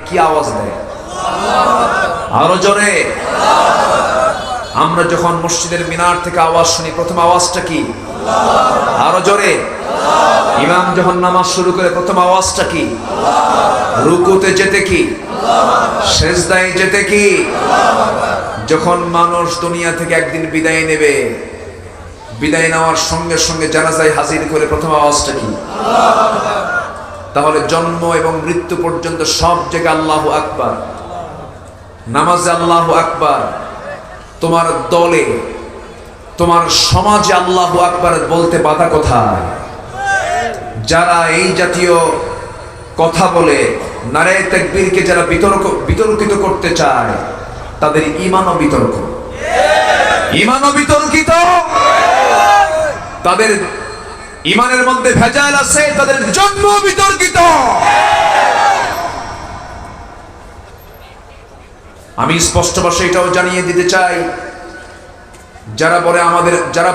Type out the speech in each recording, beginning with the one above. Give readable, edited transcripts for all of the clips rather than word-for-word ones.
কি আওয়াজ দেয়? আরো জোরে। আমরা যখন মসজিদের মিনার থেকে আওয়াজ শুনি, প্রথম আওয়াজটা কি? আরো জোরে। ইমাম যখন নামাজ শুরু করে, প্রথম আওয়াজটা কি? রুকুতে যেতে কি? সেজদায় যেতে কি? যখন মানুষ দুনিয়া থেকে একদিন বিদায় নেবে, বিদায় নেওয়ার সঙ্গে সঙ্গে জানাজায় হাজির করে প্রথম আওয়াজটা কি? তাহলে জন্ম এবং মৃত্যু পর্যন্ত সব জায়গায় আল্লাহু আকবার, নামাজে আল্লাহু আকবার। তোমার দলে, তোমার সমাজে আল্লাহু আকবার বলতে বাধা কোথায়? যারা এই জাতীয় কথা বলে নারে তাকবীরকে যারা বিতর্কিত করতে চায়, তাদের ঈমানও বিতর্ক, ঈমানও বিতর্কিত। তাদের ঈমানের মধ্যে ভেজাল আছে, তাদের জন্ম বিতর্কিত। আমি স্পষ্ট ভাষায় এটাও জানিয়ে দিতে চাই, যারা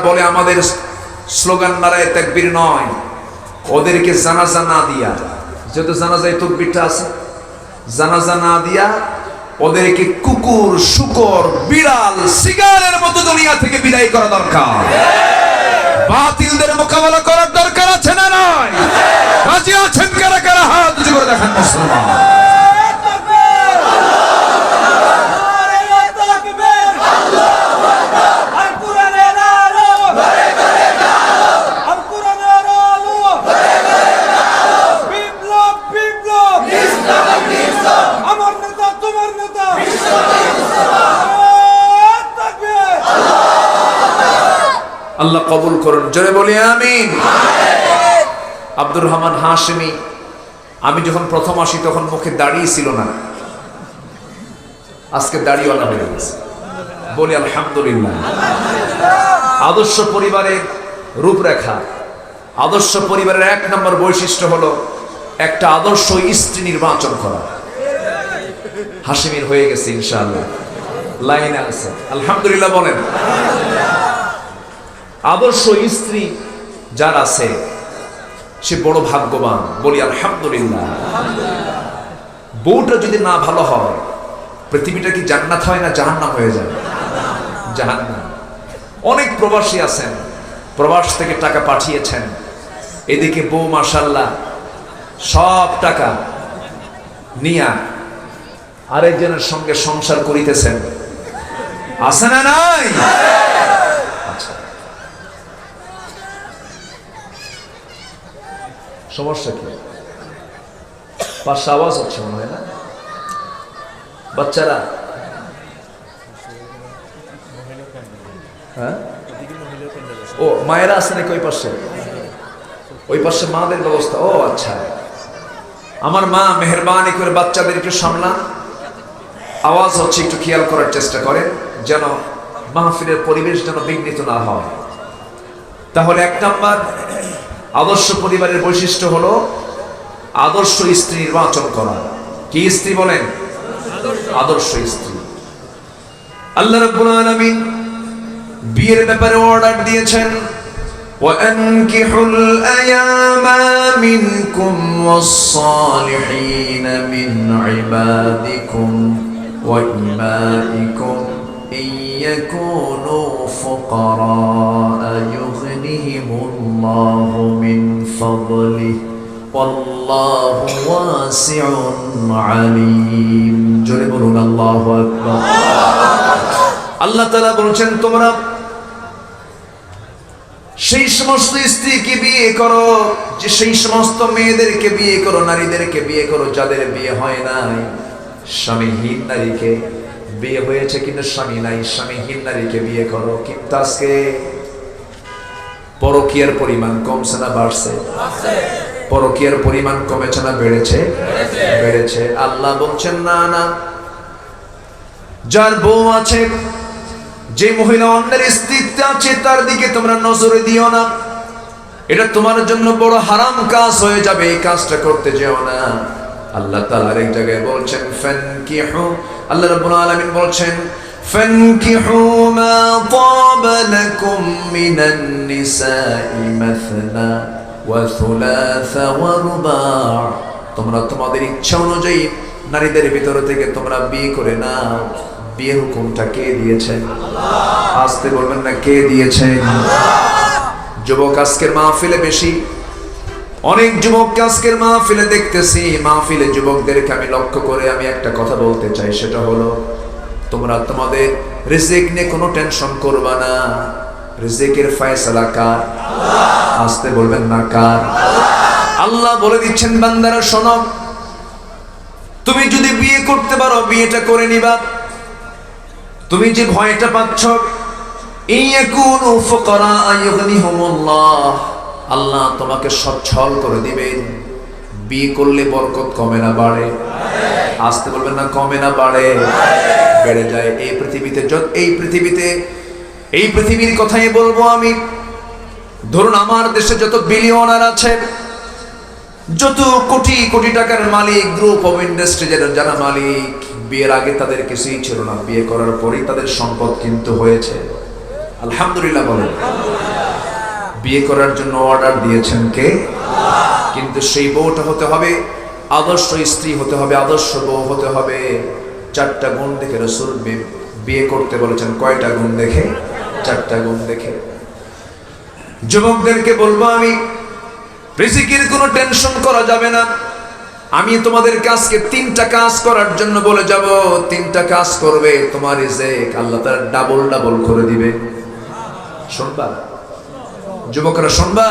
বলে আমাদের স্লোগান নারায়ে তাকবীর নয়, ওদেরকে জানাজা না দিয়া, যেহেতু জানাজায় তাকবীরটা আছে, জানাজা না দিয়া ওদেরকে কুকুর, শূকর, বিড়াল, সিগারের মতো দুনিয়া থেকে বিদায় করা দরকার। বাতিলদের মোকাবেলা করার দরকার আছে না নাই? রাজি আছেন কারা কারা? হাত উঁচু করে দেখান মুসলমান। আল্লাহ কবুল করুন, জোরে বলি আমিন। আব্দুর রহমান হাশমি, আমি যখন প্রথম আসি তখন মুখে দাড়ি ছিল না, আজকে দাড়িওয়ালা হয়ে গেছে, বলি আলহামদুলিল্লাহ। আদর্শ পরিবারের রূপরেখা, আদর্শ পরিবারের এক নম্বর বৈশিষ্ট্য হলো একটা আদর্শ স্ত্রী নির্বাচন করা। হাশিমির হয়ে গেছে ইনশাআল্লাহ, লাইনে আছে, আলহামদুলিল্লাহ বলেন। আদর্শ স্ত্রী যার আছে সে বড় ভাগ্যবান, বলি আলহামদুলিল্লাহ। বউটা যদি না ভালো হয়, পৃথিবীটা কি জান্নাত হয় না জাহান্নাম হয়ে যায়? জাহান্নাম। অনেক প্রবাসী আছেন, প্রবাস থেকে টাকা পাঠিয়েছেন, এদিকে বউ মাশাআল্লাহ সব টাকা নিয়া আরেকজনের সঙ্গে সংসার করিতেছেন, আছে না নাই? আচ্ছা, সমস্যা কি? পাশে আওয়াজ হচ্ছে মনে হয় না? বাচ্চারা, হ্যাঁ, ও মায়েরা আছে নাকি ওই পাশে? ওই পাশে মাদের ব্যবস্থা। ও আচ্ছা, আমার মা মেহেরবানি করে বাচ্চাদের একটু সামলান, আওয়াজ হচ্ছে একটু খেয়াল করার চেষ্টা করেন যেন মাহফিলের পরিবেশ যেন বিঘ্নিত না হয়। তাহলে এক নাম্বার আদর্শ পরিবারের বৈশিষ্ট্য হলো আদর্শ স্ত্রী নির্বাচন করা। কি স্ত্রী বলেন? আদর্শ স্ত্রী। আল্লাহ রাব্বুল আলামিন বিয়ের ব্যাপারে অর্ডার দিয়েছেন, وَأَنكِحُوا الْأَيَامَ مِنكُمْ وَالصَّالِحِينَ مِنْ عِبَادِكُمْ وَإِمَائِكُمْ إِنْ يَكُونُوا فُقَرَاءَ يُغْنِهِمُ اللَّهُ مِنْ فَضْلِهِ وَاللَّهُ وَاسِعٌ عَلِيمٌ। জোরে বলুন আল্লাহু আকবার। আল্লাহ তাআলা বলছেন, তোমরা সেই সমস্ত স্ত্রীকে বিয়ে করো, যে সেই সমস্ত মেয়েদেরকে বিয়ে করো, নারীদেরকে বিয়ে করো যাদের বিয়ে হয় নাই, স্বামীহীন নারীকে, বিয়ে হয়েছে কিন্তু স্বামী নাই, স্বামীহীন নারীকে বিয়ে করো। কিন্তু আজকে পরকীয়ার পরিমাণ কমছে না বাড়ছে? পরকীয়ার পরিমাণ কমেছে না বেড়েছে? বেড়েছে। আল্লাহ বলছেন, না না, যার বউ আছে, যে মহিলা অন্যের স্ত্রীতে আছে, তার দিকে তোমরা নজরে দিও না, এটা তোমার জন্য বড় হারাম কাজ হয়ে যাবে, এই কাজটা করতে যেও না। আল্লাহ তাআলা আরেক জায়গায় বলছেন, ফানকিহু, আল্লাহ রাব্বুল আলামিন বলছেন, ফানকিহু মা তাবা লাকুম মিনান নিসাই মাসনা ওয়া থুলাসা ওয়া রুবা', তোমরা তোমাদের ইচ্ছা অনুযায়ী নারীদের ভিতর থেকে তোমরা বিয়ে করে নাও। বিয়ের হুকুমটা কে দিয়েছেন? আসতে বলবেন না, কে দিয়েছেন? যুবক আজকের মাহফিলে বেশি, অনেক যুবককে আজকের মাহফিলে দেখতেছি। মাহফিলে যুবকদেরকে আমি লক্ষ্য করে আমি একটা কথা বলতে চাই, সেটা হলো তোমরা তোমাদের রিজিক নিয়ে কোনো টেনশন করবা না। রিজিকের ফয়সালা কার? আসতে বলবেন না, কার? আল্লাহ বলে দিচ্ছেন, বান্দারা শোনো, তুমি যদি বিয়ে করতে পারো বিয়েটা করে নিবা। তুমি যে ভয়টা পাচ্ছ, ইয়াকুনু ফুকারা আয়ুগনিহুমুল্লাহ, আল্লাহ তোমাকে সচ্ছল করে দিবেন। বিয়ে করলে বরকত কমে না বাড়ে? আসতে বলবেন না, কমে না বাড়ে? বেড়ে যায়। এই পৃথিবীর কথাই বলবো আমি। ধরুন আমার দেশে যত বিলিয়নার আছে, যত কোটি কোটি টাকার মালিক, গ্রুপ অফ ইন্ডাস্ট্রি যারা মালিক, বিয়ের আগে তাদের কিছুই ছিল না, বিয়ে করার পরেই তাদের সম্পদ কিন্তু হয়েছে। আলহামদুলিল্লাহ বলেন। বিয়ে করার জন্য অর্ডার দিয়েছেন কে? কিন্তু সেই বউটা হতে হবে আদর্শ স্ত্রী, হতে হবে আদর্শ বউ হতে হবে। 4টা গুণ দেখে রাসূল বিয়ে করতে বলেছেন। কয়টা গুণ দেখে? 4টা গুণ দেখে। যুবকদেরকে বলবো আমি, রিজিকের কোনো টেনশন করা যাবে না। আমি তোমাদের কাজকে 3টা কাজ করার জন্য বলে যাব। 3টা কাজ করবে, তোমার রিজিক আল্লাহ তাআলা ডাবল ডাবল করে দিবে। শুনবা যুবকরা, শুনবা?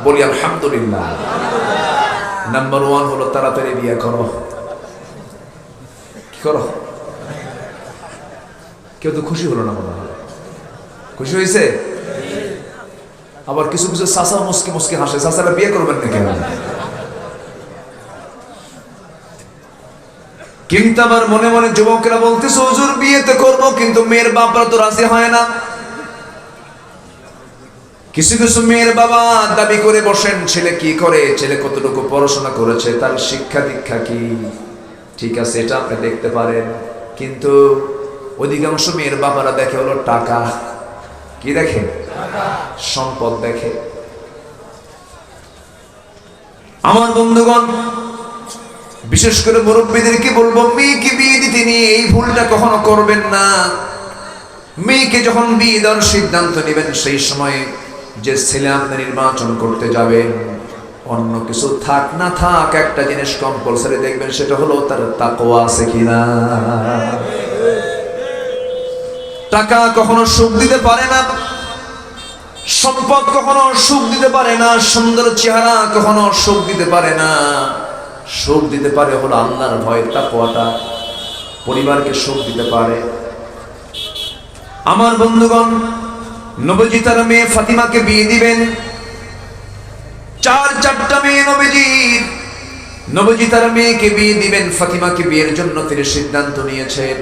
বলি আলহামদুলিল্লাহ। নাম্বার 1 হলো তাড়াতাড়ি বিয়ে করো। কি করো? কেউ তো খুশি হলো না মনে হয়। খুশি হয়েছে? আবার কিছু কিছু চাচা মুসকি মুসকি হাসে। চাচারা বিয়ে করবেন না কেন? কিন্তু আবার মনে মনে যুবকেরা বলতেছে, হুজুর বিয়ে তো করবো, কিন্তু মেয়ের বাপরা তো রাজি হয় না। কিছু কিছু মেয়ের বাবা দাবি করে বসেন, ছেলে কি করে, ছেলে কতটুকু পড়াশোনা করেছে, তার শিক্ষা দীক্ষা কি। ঠিক আছে, এটা আপনি দেখতে পারেন, কিন্তু অধিকাংশ মেয়ের বাবারা দেখে হলো টাকা। কি দেখে? সম্পদ দেখে। আমার বন্ধুগণ, বিশেষ করে মুরব্বীদেরকে বলবো, মেয়েকে বিয়ে দিতে নিয়ে এই ভুলটা কখনো করবেন না। মেয়েকে যখন বিয়ে দেওয়ার সিদ্ধান্ত নেবেন, সেই সময় যে ছেলে আপনি নির্বাচন করতে যাবেন, অন্য কিছু থাক না থাক, একটা জিনিস কম্পালসারি দেখবেন, সেটা হলো তার তাকওয়া আছে কিনা। টাকা কখনো সুখ দিতে পারে না, সম্পদ কখনো সুখ দিতে পারে না, সুন্দর চেহারা কখনো সুখ দিতে পারে না। সুখ দিতে পারে হলো আল্লাহর ভয়, তাকওয়াটা পরিবারকে সুখ দিতে পারে। আমার বন্ধুগণ, নবীজি তার মেয়ে ফাতিমাকে বিয়ে দিবেন। 4টা মেয়ে নবীজি তার মেয়েকে বিয়ে দিবেন। ফাতিমাকে বিয়ের জন্য তিনি সিদ্ধান্ত নিয়েছেন,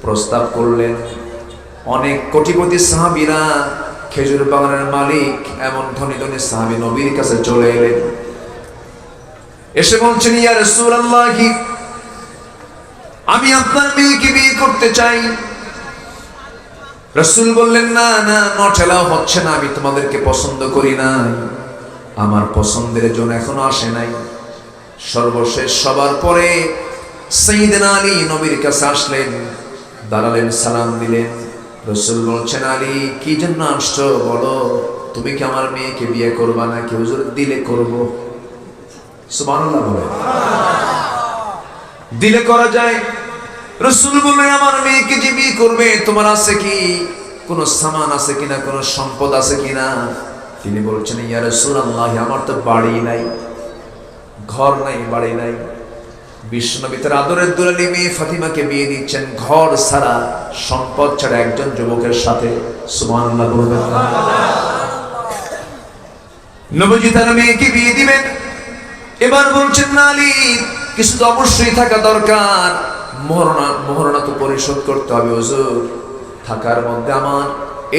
প্রস্তাব করলেন। অনেক কোটিপতি সাহাবীরা, খেজুর বাগানের মালিক, এমন ধনী ধনী সাহাবী নবীর কাছে চলে এলেন। এসে বলছেন, ইয়া রাসূলুল্লাহ, আমি আপনার মেয়েকে বিয়ে করতে চাই। রাসূল বললেন, না না, নঠেলাও হচ্ছে না, আমি তোমাদেরকে পছন্দ করি না, আমার পছন্দের জন এখনো আসে নাই। সর্বশেষ সবার পরে সাইয়েদনা আলী নবীর কাছে আসলেন, দাঁড়ালেন, সালাম দিলেন। রাসূল বলছেন, আলী, কি জন্য আসছো বলো, তুমি কি আমার মেয়েকে বিয়ে করবা নাকি? হুজুর, দিলে করব। সুবহানাল্লাহ বলে। দিলে করা যায়। রাসূল বললেন, আমার মেয়েকে যে বিয়ে করবে, তোমার আছে কি কোনো সামান আছে কিনা, কোনো সম্পদ আছে কিনা? তিনি বলছেন, ইয়া রাসূলুল্লাহ, আমার তো বাড়ি নাই, ঘর নাই, বাড়ি নাই। বিশ্বনবী তার আদরের দুলালী মেয়ে ফাতিমাকে বিয়ে দিচ্ছেন ঘর ছাড়া, সম্পদ ছাড়া, একজন যুবকের সাথে। সুবহানাল্লাহ বলবেন। নবীজি তার মেয়েকে বিয়ে দিবেন। এবার বলছেন, না আলী, কিছু তো অবশ্যই থাকা দরকার, মোহরনা তো পরিশোধ করতে হবে। হুজুর, থাকার মধ্যে আমার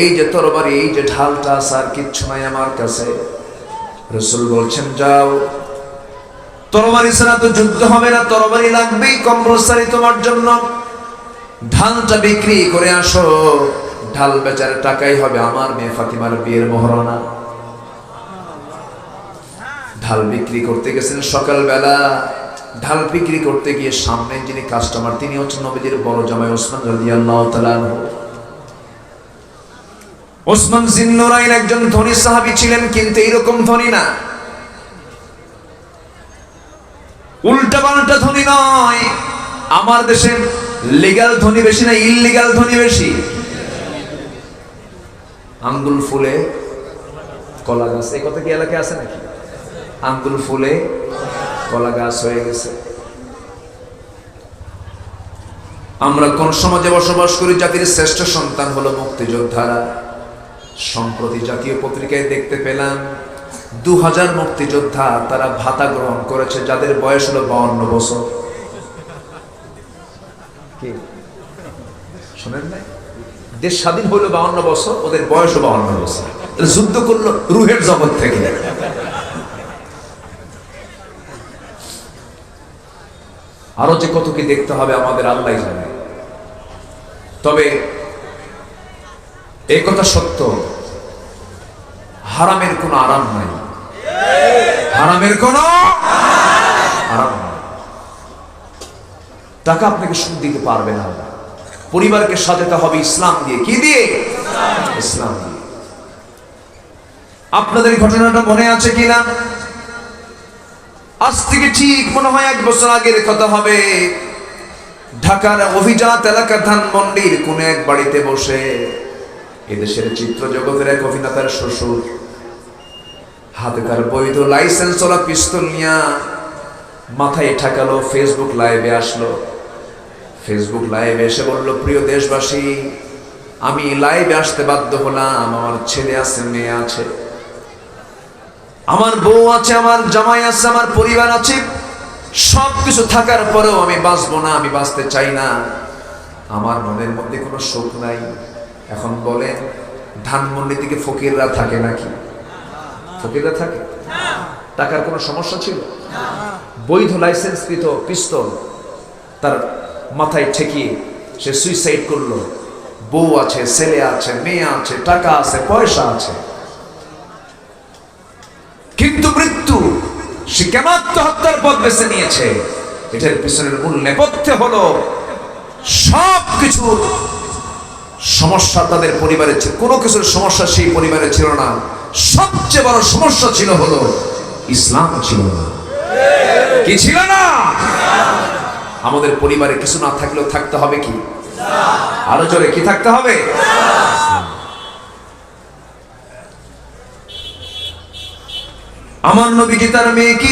এই যে তরবারি, এই যে ঢালটা আছে, আর কিচ্ছু নাই আমার কাছে। রাসূল বলছেন, যাও, তরবারি ছাড়া তো যুদ্ধ হবে না, তরবারি লাগবেই কম্পালসারি তোমার জন্য। ঢালটা বিক্রি করে আসো, ঢাল বেচার টাকাই হবে আমার মেয়ে ফাতিমার বিয়ের মোহরনা। ঢাল বিক্রি করতে গেছেন সকালবেলা, ঢাল বিক্রি করতে গিয়ে সামনে যিনি কাস্টমার তিনি হচ্ছেন নবীজির বড় জামাই ওসমান রাদিয়াল্লাহু তাআলা আনহু। ওসমান জিন্নুরাইন একজন ধনী সাহাবী ছিলেন, কিন্তু এইরকম ধনী না, উল্টা পাল্টা ধনী নয়। আমার দেশে লিগ্যাল ধনী বেশি না ইললিগ্যাল ধনী বেশি? আঙ্গুল ফুলে কলা গাছ, এই কথা কি এলাকায় আছে নাকি? আঙ্গুল ফুলে কলা গাছ হয়ে গেছে। আমরা কোন সমাজে বসবাস করি? জাতির শ্রেষ্ঠ সন্তান হলো মুক্তিযোদ্ধারা। সম্প্রতি জাতীয় পত্রিকায় দেখতে পেলাম 2000 মুক্তিযোদ্ধা তারা ভাতা গ্রহণ করেছে যাদের বয়স হলো 52 বছর। কি শোনেন নাই? দেশ স্বাধীন হলো 52 বছর, ওদের বয়স 52 বছর। যুদ্ধ করলো রুহের জগৎ থেকে। আরো যে কত কি দেখতে হবে আমাদের আল্লাহই জানে। তবে এই কথা সত্য, হারামের কোনো আরাম নাই, হারামের কোনো আরাম নাই। টাকা আপনাকে সুখ দিতে পারবে না। পরিবারকে সাজাতে হবে ইসলাম দিয়ে। কি দিয়ে? ইসলাম দিয়ে। আপনাদের ঘটনাটা মনে আছে কিনা? আজ থেকে ঠিক মনে হয় 1 বছর আগের কথা হবে। ঢাকার অভিজাত এলাকা ধানমন্ডির কোন এক বাড়িতে বসে এদেশের চিত্র জগতের এক অভিনেতার শ্বশুর হাতে তার বৈধ লাইসেন্স চলা পিস্তল নিয়ে মাথায় ঠাকালো, ফেসবুক লাইভে আসলো। ফেসবুক লাইভে এসে বলল, প্রিয় দেশবাসী, আমি লাইভে আসতে বাধ্য হলাম। আমার ছেলে আছে, মেয়ে আছে, আমার বউ আছে, আমার জামাই আছে, আমার পরিবার আছে, সবকিছু থাকার পরেও আমি বাঁচবো না, আমি বাঁচতে চাই না, আমার মনের মধ্যে কোনো সুখ নাই। এখন বলেন, ধানমন্ডি থেকে ফকিররা থাকে নাকি? ফকিররা থাকে? টাকার কোনো সমস্যা ছিল? বৈধ লাইসেন্সকৃত পিস্তল তার মাথায় ঠেকিয়ে সে সুইসাইড করলো। বউ আছে, ছেলে আছে, মেয়ে আছে, টাকা আছে, পয়সা আছে, কিন্তু মৃত্যু। সে কেন আত্মহত্যার পথ বেছে নিয়েছে? এটার পিছনের মূল নেপথ্যে হলো সবকিছু সমস্যা তাদের পরিবারে ছিল। কোনো কিছুর সমস্যা সেই পরিবারে ছিল না। সবচেয়ে বড় সমস্যা ছিল হলো ইসলাম ছিল না। কি ছিল না? আমাদের পরিবারে কিছু না থাকলেও থাকতে হবে কি? আরো জোরে কি থাকতে হবে? আমার নবীজি তার মেয়েকে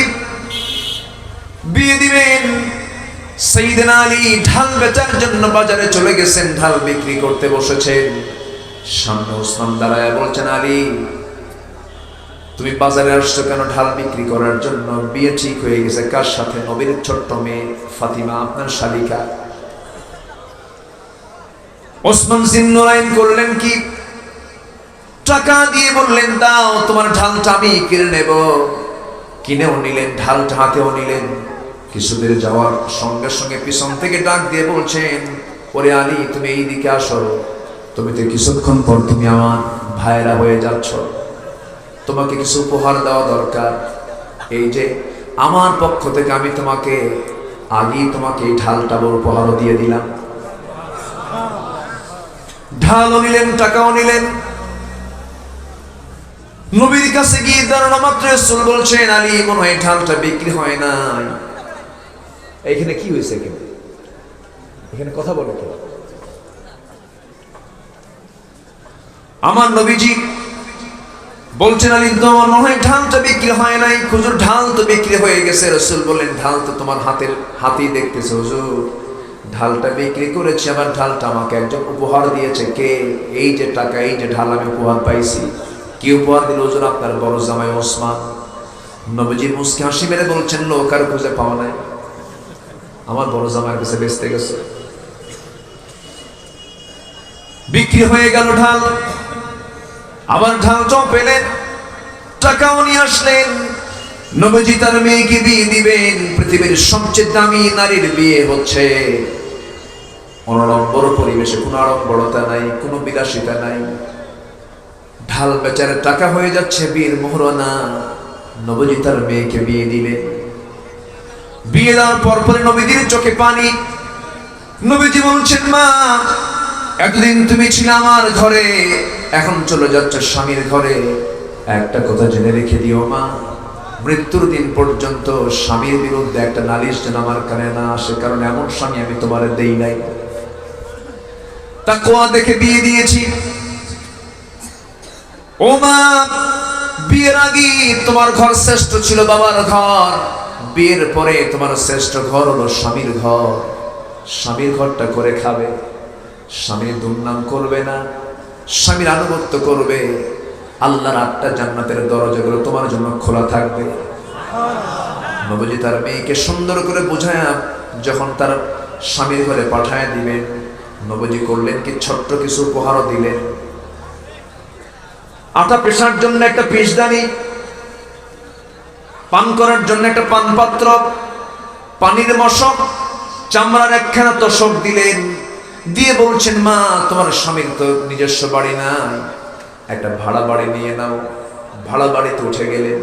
বিয়ে দিবেন। সাইয়েদনা আলী ঢাল বেচার জন্য বাজারে চলে গেছেন, ঢাল বিক্রি করতে বসেছেন। সামনে ওসমান দাঁড়ায় বলছেন, আলী তুমি বাজারে আসছো কেন? ঢাল বিক্রি করার জন্য। বিয়ে ঠিক হয়ে গেছে। কার সাথে? নবীর ছোট্ট মেয়ে ফাতিমা, আপনার শালিকা। ওসমান জিন্নুরাইন করলেন কি? টাকা দিয়ে বললেন, দাও, তোমার ঢালটা আমি কিনে নেব। কিনেও নিলেন, ঢালটা হাতেও নিলেন। কিছুদের যাওয়ার সঙ্গে সঙ্গে পিছন থেকে ডাক দিয়ে বলছেন, ওরে আলী, তুমি এই দিকে আসো। তুমি তো কিছুক্ষণ পর তুমি আমার ভাইরা হয়ে যাচ্ছ, তোমাকে কিছু উপহার দেওয়া দরকার। এই যে আমার পক্ষ থেকে আমি তোমাকে আগেই তোমাকে এই ঢালটা উপহারও দিয়ে দিলাম। ঢালও নিলেন, টাকাও নিলেন। নবীর কাছে গিয়ে দাঁড়ানো মাত্র রাসূল বলছেন, আলী মনে হয় ঢালটা বিক্রি হয় নাই। এখানে কি হয়েছে? এখানে কথা বলে কে? আমার নবীজি বলছেন, আলী তোমার মনে হয় ঢালটা বিক্রি হয় নাই। হুজুর ঢাল তো বিক্রি হয়ে গেছে। রাসূল বললেন, ঢাল তো তোমার হাতেই দেখতেছে হুজুর। ঢালটা বিক্রি করেছি, আবার ঢালটা আমাকে একজন উপহার দিয়েছে। কে? এই যে টাকা, এই যে ঢাল আমি উপহার পাইছি। কি উপহার দিল? হুজুর আপনার বড় জামাই ওসমান। নবীজি মুস্কি হাসি মেরে বলছেন, লোক আর খুঁজে পাওয়া নাই, আমার বড় জামাইয়ের কাছে বেচতে গেছে। বিক্রি হয়ে গেল ঢাল। আবার ঢালটাও পেলেন, টাকাও নিয়ে আসলেন। নবীজি তার মেয়েকে বিয়ে দিবেন। পৃথিবীর সবচেয়ে দামি নারীর বিয়ে হচ্ছে অনড়ম্বর পরিবেশে, কোনো আড়ম্বরতা নাই, কোনো বিলাসিতা নাই। ঢাল বেচারে টাকা হয়ে যাচ্ছে, বিয়ের মোহরানা। নবীজি তার মেয়েকে বিয়ে দিলেন। বিয়ে দেওয়ার পরপরই নবীজির চোখে পানি। নবীজি বলছেন, মা এতদিন তুমি ছিলে আমার ঘরে, এখন চলে যাচ্ছ স্বামীর ঘরে। একটা কথা জেনে রেখে দিও মা, মৃত্যুর দিন পর্যন্ত স্বামীর বিরুদ্ধে একটা নালিশ যেন আমার কানে না আসে, কারণ এমন স্বামী আমি তোমার দেই নাই। তাকওয়া দেখে বিয়ে দিয়েছি। ও মা, বিয়ের আগে তোমার ঘর শ্রেষ্ঠ ছিল বাবার ঘর, বিয়ের পরে তোমার শ্রেষ্ঠ ঘর হলো স্বামীর ঘর। স্বামীর ঘরটা করে খাবে, স্বামীর দুর্নাম করবে না, স্বামীর আনুগত্য করবে। আল্লাহর 8টা জান্নাতের দরজাগুলো তোমার জন্য খোলা থাকবে। নবীজি তার মেয়েকে সুন্দর করে বুঝায় যখন তার স্বামীর ঘরে পাঠায় দিবেন, নবীজি করলেন কি, ছোট্ট কিছু উপহারও দিলেন। আটা পেশার জন্য একটা পেশদানি, পান করার জন্য একটা পানপাত্র, পানির মশক, চামড়ার একখানা তোষক দিলেন। দিয়ে বলছেন, মা তোমার স্বামীর তো নিজস্ব বাড়ি নাই, একটা ভাড়া বাড়ি নিয়ে নাও। ভাড়া বাড়িতে উঠে গেলেন।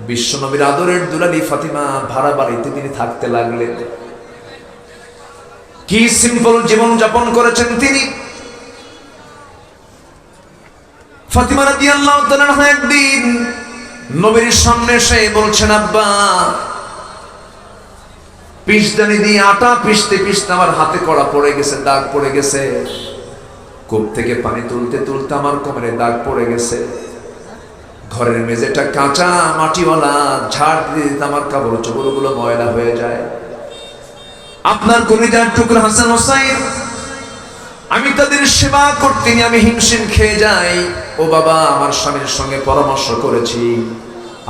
বিশ্বনবীর আদরের দুলালি ফাতিমা ভাড়া বাড়িতে তিনি থাকতে লাগলেন। কি সিম্পল জীবন যাপন করেছেন তিনি। ফাতিমা রাদিয়াল্লাহু তাআলা একদিন নবীর সামনে এসে বলছেন, আব্বা পিসদানি দিয়ে আটা পিষতে পিষতে আমার হাতে কড়া পড়ে গেছে, দাগ পড়ে গেছে। কূপ থেকে পানি তুলতে তুলতে আমার কোমরে দাগ পড়ে গেছে। ঘরের মেঝেটা কাঁচা মাটিওয়ালা, ঝাড় দিয়ে দিতে আমার কাপড় চোপড়গুলো ময়লা হয়ে যায়। আপনার কলিজার টুকরা হাসান হোসাইন, আমি তাদের সেবা করতে নিয়ে আমি হিমশিম খেয়ে যাই। ও বাবা, আমার স্বামীর সঙ্গে পরামর্শ করেছি,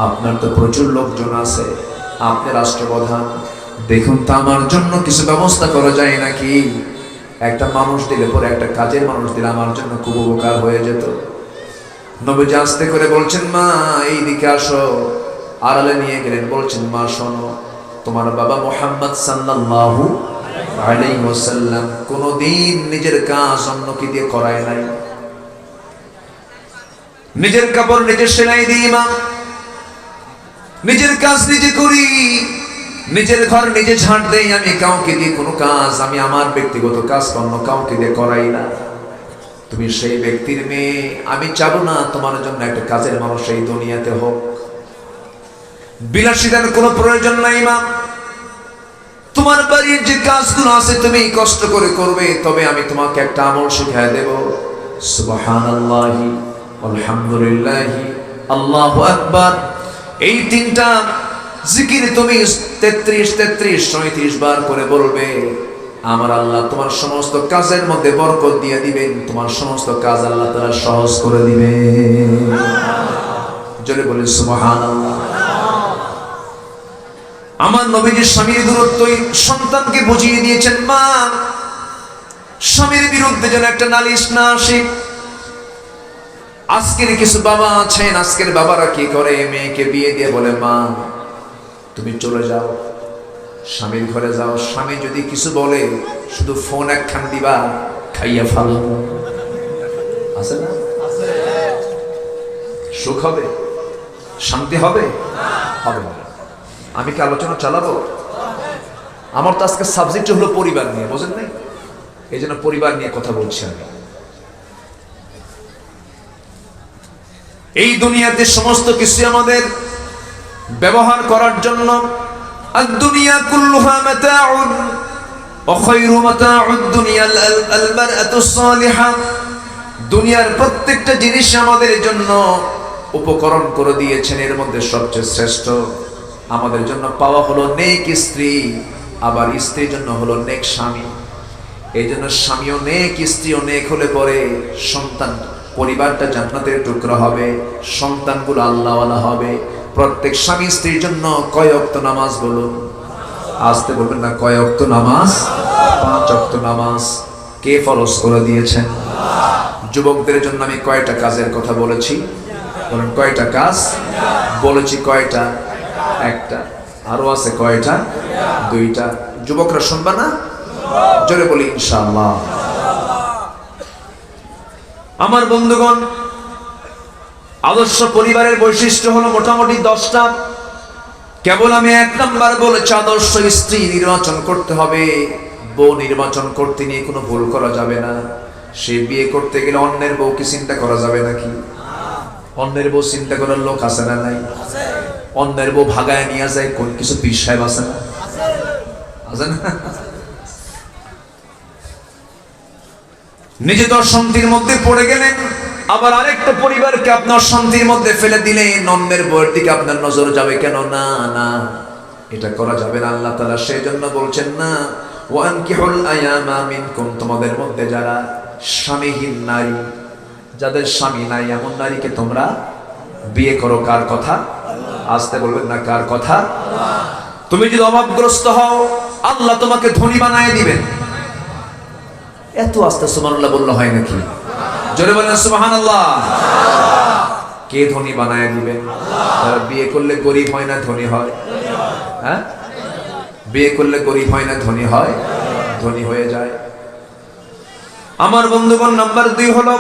আপনার তো প্রচুর লোকজন আছে, আপনি রাষ্ট্রপ্রধান, দেখুন তো আমার জন্য কিছু ব্যবস্থা করা যায় নাকি। একটা মানুষ দিলে পরে, একটা কাজের মানুষ দিলে আমার জন্য খুব উপকার হয়ে যেত। নবীজি আস্তে করে বলছেন, মা এইদিকে আসো। আড়ালে নিয়ে গেলেন, বলছেন, মা শোনো, তোমার বাবা মুহাম্মদ সাল্লাল্লাহু আলাইহি ওয়াসাল্লাম কোনদিন নিজের কাজ অন্যকে দিয়ে করায় নাই। নিজের কাপড় নিজে সেলাই দিই মা, নিজের কাজ নিজে করি, নিজের ঘর নিজে ঝাড় দেই। আমি কাউকে দিয়ে কোনো কাজ, আমি আমার ব্যক্তিগত কাজ অন্য কাউকে দিয়ে করাই না। তুমি সেই ব্যক্তির মেয়ে, আমি চাবো না তোমার জন্য একটা কাজের মানুষ এই দুনিয়াতে হোক। বিলাসিতার কোনো প্রয়োজন নাই মা, তোমার বাড়ির যে কাজগুলো আছে তুমি কষ্ট করে করবে, তবে আমি তোমাকে একটা আমল শিখিয়ে দেব। সুবহানাল্লাহি আলহামদুলিল্লাহি আল্লাহু আকবার, এই 3টা জিকির তুমি 33 বার করে বলবে। আমার আল্লাহ তোমার সমস্ত কাজের মধ্যে বরকত দিয়ে দিবেন, তোমার সমস্ত কাজ আল্লাহ তাআলা সহজ করে দিবেন। জোরে বলেন সুবহানাল্লাহ। আমার নবীজি স্বামীর দূরত্বই সন্তানকে বুঝিয়ে দিয়েছেন, মা স্বামীর বিরুদ্ধে যেন একটা নালিশ না আসে। আজকের কিছু বাবা আছেন, আজকের বাবারা কি করে, মেয়েকে বিয়ে দিয়ে বলে, মা তুমি চলে যাও, স্বামীর ঘরে যাও, স্বামী যদি কিছু বলে শুধু ফোন একখান দিবা, খাইয়া ফাল। আছে না? সুখ হবে, শান্তি হবে? হবে না। আমি কি আলোচনা চালাবো? আমার তো আজকে সাবজেক্ট হলো পরিবার নিয়ে, বোঝেন নাই? এই জন্য পরিবার নিয়ে কথা বলছি আমি। এই দুনিয়াতে সমস্ত কিছু আমাদের ব্যবহার করার জন্য। আদ-দুনিয়া কুল্লুহা মাতাউন ওয়া খায়রু মাতাউদ দুনিয়া আল মারআতুস সালিহা। দুনিয়ার প্রত্যেকটা জিনিস আমাদের জন্য উপকরণ করে দিয়েছেন, এর মধ্যে সবচেয়ে শ্রেষ্ঠ আমাদের জন্য পাওয়া হলো নেক স্ত্রী, আবার স্ত্রীর জন্য হলো নেক স্বামী। এই জন্য স্বামীও নেক, স্ত্রীও নেক হলে পরে সন্তান, পরিবারটা জান্নাতের টুকরা হবে, সন্তানগুলো আল্লাহওয়ালা হবে। প্রত্যেক স্বামী স্ত্রীর জন্য কয় ওয়াক্ত নামাজ বলুন? আসতে বলবেন না, কয় ওয়াক্ত নামাজ? 5 ওয়াক্ত নামাজ কে ফরজ করে দিয়েছেন? যুবকদের জন্য আমি কয়টা কাজের কথা বলেছি? বলেন কয়টা কাজ বলেছি? কয়টা? একটা। আরো আছে কয়টা? 2টা। যুবকরা শুনবা না? জোরে বলি ইনশাআল্লাহ। আমার বন্ধুগণ, আদর্শ পরিবারের বৈশিষ্ট্য হলো মোটামুটি 10টা। কেবল আমি এক নাম্বার বলেছি, আদর্শ স্ত্রী নির্বাচন করতে হবে। বউ নির্বাচন করতে নিয়ে কোনো ভুল করা যাবে না। সে বিয়ে করতে গেলে অন্যের বউকে চিন্তা করা যাবে নাকি? অন্যের বউ চিন্তা করার লোক আছে না নাই? অন্যের বউ ভাগায় নিয়ে যায় কোন কিছু পীর সাহেব আছে না? আছে না? নিজে তো অশান্তির মধ্যে পড়ে গেলেন, আবার আরেকটা পরিবারকে আপনার শান্তির মধ্যে ফেলে দিলেন। অন্যের বউয়ের দিকে আপনার নজর যাবে কেন? না না, এটা করা যাবে না। আল্লাহ তাআলা সেই জন্য বলছেন না, ওয়ানকিহুল আয়ামা মিনকুম, তোমাদের মধ্যে যারা স্বামীহীন নারী, যাদের স্বামী নাই, এমন নারীকে তোমরা বিয়ে করো। কার কথা? আসতে বলবেন না, কার কথা? তুমি যদি অভাবগ্রস্ত হও, আল্লাহ তোমাকে ধনী বানায় দিবেন। এত আস্তে সুবহানাল্লাহ বললে হয় নাকি? জোরে বলেন সুবহানাল্লাহ। কে ধনী বানায় দিবেন? তারা বিয়ে করলে গরিব হয় না ধনী হয়? হ্যাঁ, বিয়ে করলে গরিব হয় না ধনী হয়? ধনী হয়ে যায়। আমার বন্ধুগণ, নাম্বার 2 হলো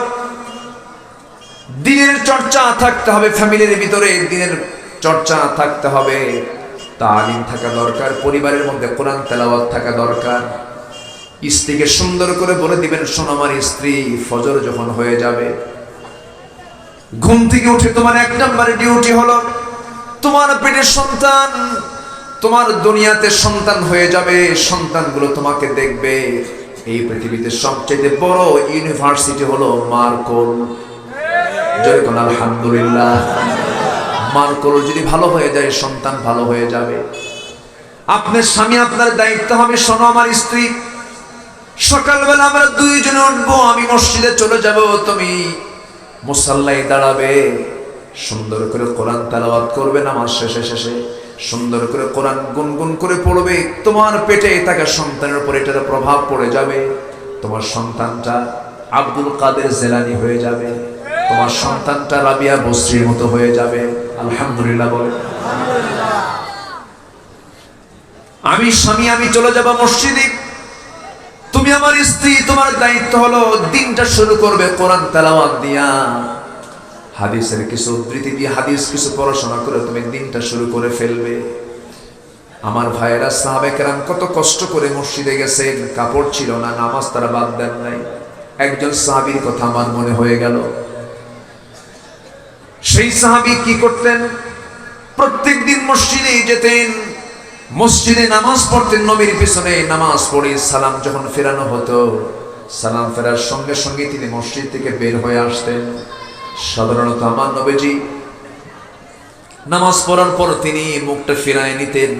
দিনের চর্চা থাকতে হবে। ফ্যামিলির ভিতরে দিনের চর্চা থাকতে হবে, তালিম থাকা দরকার। পরিবারের মধ্যে কোরআন তেলাওয়াত থাকা দরকার। স্ত্রীকে সুন্দর করে বলে দিবেন, শোনো আমার স্ত্রী, ফজর যখন হয়ে যাবে, ঘুম থেকে উঠে তোমার এক নম্বরে ডিউটি হলো তোমার পেটের সন্তান, তোমার দুনিয়াতে সন্তান হয়ে যাবে, সন্তানগুলো তোমাকে দেখবে। এই পৃথিবীতে সবচেয়ে বড় ইউনিভার্সিটি হলো মার কোল। জয় কোন আলহামদুলিল্লাহ। মার কোল যদি ভালো হয়ে যায়, সন্তান ভালো হয়ে যাবে। আপনার স্বামী, আপনার দায়িত্ব হবে, শোনো আমার স্ত্রী, সকালবেলা আমরা দুইজনে উঠবো, আমি মসজিদে চলে যাব, তুমি মুসাল্লায় দাঁড়াবে, সুন্দর করে কোরআন তেলাওয়াত করবে, নামাজ শেষে শেষে সুন্দর করে কোরআন গুনগুন করে পড়বে। তোমার পেটে থাকা সন্তানের উপর এটার প্রভাব পড়ে যাবে। তোমার সন্তানটা আব্দুল কাদের জেলানি হয়ে যাবে, তোমার সন্তানটা রাবিয়া বসরির মতো হয়ে যাবে। আলহামদুলিল্লাহ বলে। আমি স্বামী, আমি চলে যাব মসজিদে, তুমি আমার স্ত্রী, তোমার দায়িত্ব হলো দিনটা শুরু করবে কোরআন তেলাওয়াত দিয়া, হাদিসের কিছু উদ্ধৃতি দিয়ে, হাদিস কিছু পড়াশোনা করে তুমি দিনটা শুরু করে ফেলবে। আমার ভাইয়েরা, সাহাবে কেরাম কত কষ্ট করে মসজিদে গেছেন, কাপড় ছিল না, নামাজ তারা বাদ দেন নাই। একজন সাহাবীর কথা আমার মনে হয়ে গেল। সেই সাহাবী কি করতেন? প্রত্যেক দিন মসজিদে যেতেন, মসজিদে নামাজ পড়তেন, নবীর পিছনে নামাজ পড়ে সালাম যখন ফেরানো হতো, সালাম ফেরার সঙ্গে সঙ্গে তিনি মসজিদ থেকে বের হয়ে আসতেন। সাধারণত আমার নবীজি নামাজ পড়ার পর তিনি মুখটা ফিরায় নিতেন,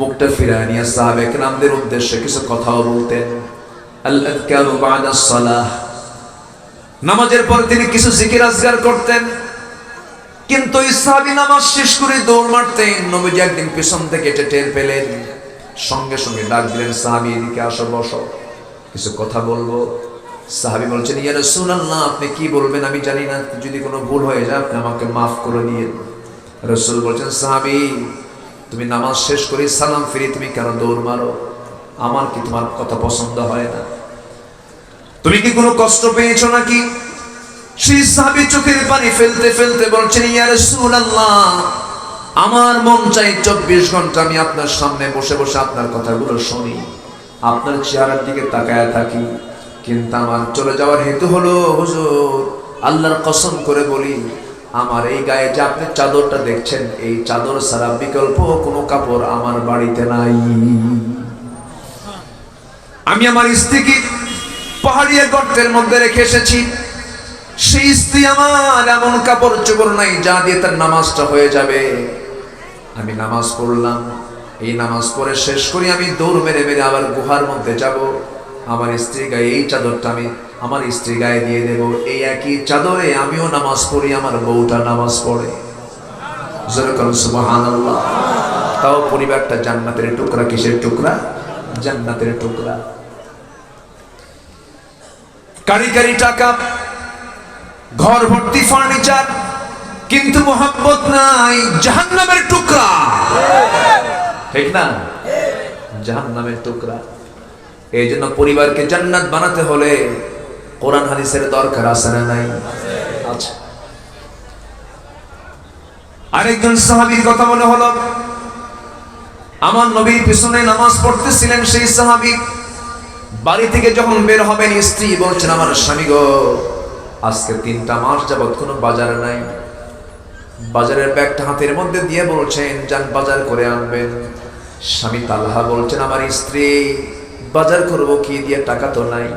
মুখটা ফিরায় নিয়ে সাহাবে কেরামদের উদ্দেশ্যে কিছু কথাও বলতেন। আল-আযকারু বা'দাস সালাহ, নামাজের পর তিনি কিছু জিকির আজকার করতেন। কিন্তু এই সাহাবী নামাজ শেষ করে দৌড় মারতেন। নবীজি একদিন পিছন থেকে এটা টের পেলেন, সঙ্গে সঙ্গে ডাক দিলেন, সাহাবী এদিকে আসো, বসো, কিছু কথা বলবো। সাহাবী বলছেন, ইয়া রাসূলুল্লাহ, আপনি কি বলবেন আমি জানি না, যদি কোনো ভুল হয়ে যায় আপনি আমাকে মাফ করে দিয়েন। রাসূল বলছেন, সাহাবী, তুমি নামাজ শেষ করে সালাম ফিরে তুমি কেন দৌড় মারো? আমার কি তোমার কথা পছন্দ হয় না? তুমি কি কোনো কষ্ট পেয়েছো নাকি? সেই সাহাবী চোখের পানি ফেলতে ফেলতে বলছেন, ইয়া রাসূলুল্লাহ, আমার মন চাই 24 ঘন্টা আমি আপনার সামনে বসে বসে আপনার কথাগুলো শুনি, আপনার চেহারার দিকে তাকায় থাকি, কিন্তু আমার চলে যাওয়ার হেতু হলো, হুজুর আল্লাহর কসম করে বলি, আমার এই গায়ে যে আপনি চাদরটা দেখছেন, এই চাদর ছাড়া বিকল্প কোনো কাপড় আমার বাড়িতে নাই। আমি আমার স্ত্রীকে পাহাড়িয়া গর্তের মধ্যে রেখে এসেছি, সেই স্ত্রী আমার এমন কাপড় চোপড় নাই যা দিয়ে তার নামাজটা হয়ে যাবে। আমি নামাজ পড়লাম, এই নামাজ পড়ে শেষ করি আমি দৌড় মেরে মেরে আবার গুহার মধ্যে যাব, আমার স্ত্রী গায়ে এই চাদরটা আমি আমার স্ত্রী গায়ে দিয়ে দেব। এই একই চাদরে আমিও নামাজ পড়ি, আমার বউটা নামাজ পড়ে। সুবহানাল্লাহ। তাও পরিবারটা জান্নাতের টুকরা। কিসের টুকরা? জান্নাতের টুকরা। কারি কারি টাকা, ঘর ভর্তি ফার্নিচার, কিন্তু মোহাব্বত নাই, জাহান্নামের টুকরা। ঠিক না? জাহান্নামের টুকরা। এই জন্য পরিবারকে জান্নাত বানাতে হলে কোরআন হাদিসের দরকার আছে না নাই? আচ্ছা, আরেকজন সাহাবীর কথা মনে হলো। আমার নবীর পিছনে নামাজ পড়তেছিলেন সেই সাহাবী বাড়ি থেকে যখন বের হবেন, স্ত্রী বলছেন, আমার স্বামী গো, আজকে 3টা মাস যাবত কোনো বাজার নাই। বাজারের ব্যাগটা হাতের মধ্যে দিয়ে বলছেন, যান বাজার করে আনবেন। স্বামী তালহা বলছেন, আমার স্ত্রী, বাজার করব কি দিয়ে, টাকা তো নাই।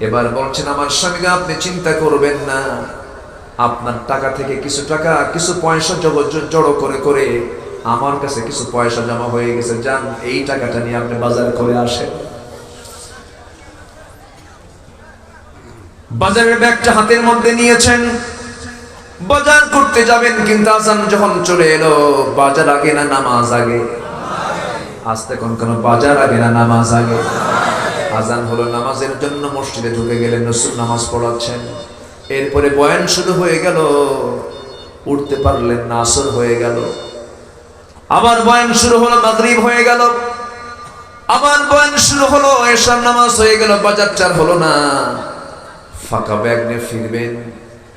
এবার বলছেন, আমার স্বামীকে আপনি চিন্তা করবেন না, আপনার টাকা থেকে কিছু টাকা, কিছু পয়সা জড়ো করে করে আমার কাছে কিছু পয়সা জমা হয়ে গেছে, যান এই টাকাটা নিয়ে আপনি বাজার করে আসেন। বাজারের ব্যাগটা হাতের মধ্যে নিয়েছেন, বাজার করতে যাবেন, কিন্তু আজান যখন চলে এলো, বাজার আগে না নামাজ আগে? আস্তে কোন বাজার আগে না নামাজ আগে? আজান হলো, নামাজের জন্য মসজিদে ঢুকে গেলেন, রাসূল নামাজ পড়াচ্ছেন। এরপরে বয়ান শুরু হয়ে গেল, উঠতে পারলেন না, আসর হয়ে গেল। আবার বয়ান শুরু হলো, মাগরিব হয়ে গেল। আবার বয়ান শুরু হলো, এশার নামাজ হয়ে গেল, বাজার চার হলো না। ফাঁকা ব্যাগ নিয়ে ফিরবেন,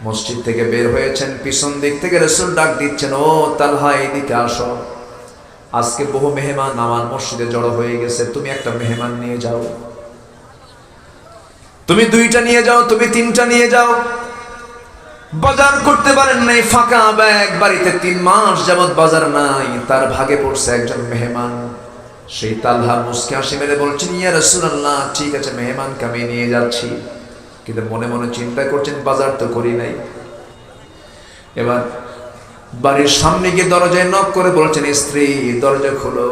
মসজিদ থেকে বের হয়েছেন, পিছন দিক থেকে রাসূল ডাক দিচ্ছেন, ও তালহা, এইদিকে আসো, আজকে বহু মেহমান আমার মসজিদে জড়ো হয়ে গেছে, তুমি একটা মেহমান নিয়ে যাও, তুমি 2টা নিয়ে যাও, তুমি 3টা নিয়ে যাও। বাজার করতে পারেন নাই, ফাঁকা ব্যাগ, বাড়িতে 3 মাস যাবত বাজার নাই, তার ভাগে পড়ছে একজন মেহমান। সেই তালহা মুস্কি হাসি মেরে বলছেন, ইয়া রাসূলুল্লাহ, ঠিক আছে, মেহমানকে আমি নিয়ে যাচ্ছি, কিন্তু মনে মনে চিন্তা করছেন, বাজার তো করি নাই। এবার বাড়ির সামনে গিয়ে দরজায় নক করে বলছেন, স্ত্রী দরজা খুলো।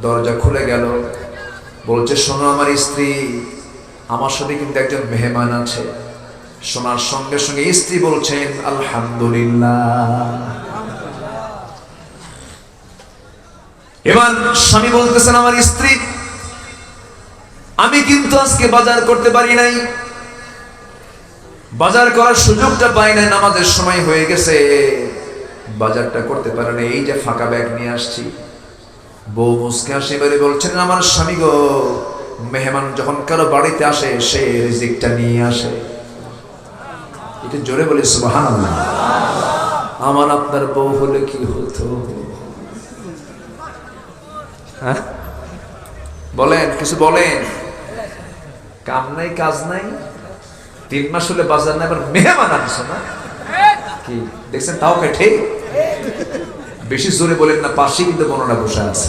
দরজা খুলে গেল, বলছে, শোনো আমার স্ত্রী, আমার সাথে কিন্তু একজন মেহমান আছে। শোনার সঙ্গে সঙ্গে স্ত্রী বলছেন, আলহামদুলিল্লাহ। এবার স্বামী বলতেছেন, আমার স্ত্রী, আমি কিন্তু আজকে বাজার করতে পারি নাই, বাজার করার সুযোগটা পাই নাই, নামাজের সময় হয়ে গেছে, বাজারটা করতে পারে না, এই যে ফাঁকা ব্যাগ নিয়ে আসছি। বউ মুস্কি হাসি মেরে বলছেন, আমার স্বামী গো, মেহমান যখন কারো বাড়িতে আসে, সে রিজিকটা নিয়ে আসে। এটা জোরে বলি সুবহানাল্লাহ। আমার আপনার বউ হলে কি হতো? হ্যাঁ বলেন, কিছু বলেন। কাম নাই, কাজ নাই, 3 মাস হলে বাজার নাই, আবার মেহমান আনছো না, কি দেখছেন? তাও কে ঠিক? বেশি জোরে বলেন না, পাশেই কিন্তু বোনরা বসে আছে।